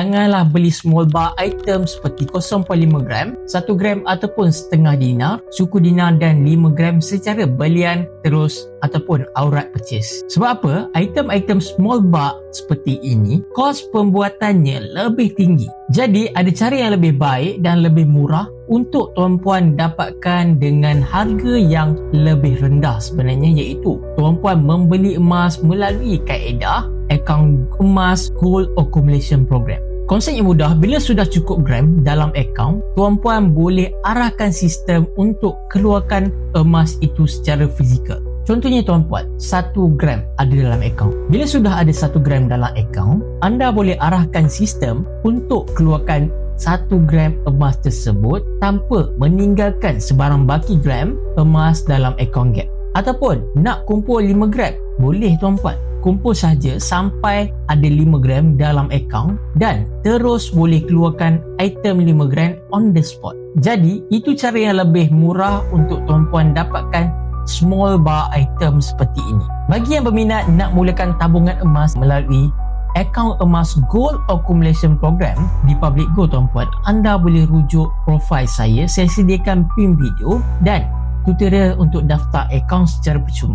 Janganlah beli small bar item seperti 0.5 gram, 1 gram ataupun setengah dinar, suku dinar dan 5 gram secara belian terus ataupun aurat purchase. Sebab apa? Item-item small bar seperti ini, kos pembuatannya lebih tinggi. Jadi ada cara yang lebih baik dan lebih murah untuk tuan-puan dapatkan dengan harga yang lebih rendah sebenarnya, iaitu tuan-puan membeli emas melalui kaedah akaun emas Gold Accumulation Program. Konsepnya mudah. Bila sudah cukup gram dalam akaun, tuan-puan boleh arahkan sistem untuk keluarkan emas itu secara fizikal. Contohnya tuan-puan, 1 gram ada dalam akaun. Bila sudah ada 1 gram dalam akaun, anda boleh arahkan sistem untuk keluarkan 1 gram emas tersebut tanpa meninggalkan sebarang baki gram emas dalam akaun gap. Ataupun nak kumpul 5 gram, boleh tuan-puan. Kumpul saja sampai ada 5 gram dalam akaun dan terus boleh keluarkan item 5 gram on the spot. Jadi, itu cara yang lebih murah untuk tuan-puan dapatkan small bar item seperti ini. Bagi yang berminat nak mulakan tabungan emas melalui akaun emas Gold Accumulation Program di Public Go, tuan-puan, anda boleh rujuk profil saya. Saya sediakan pin video dan tutorial untuk daftar akaun secara percuma.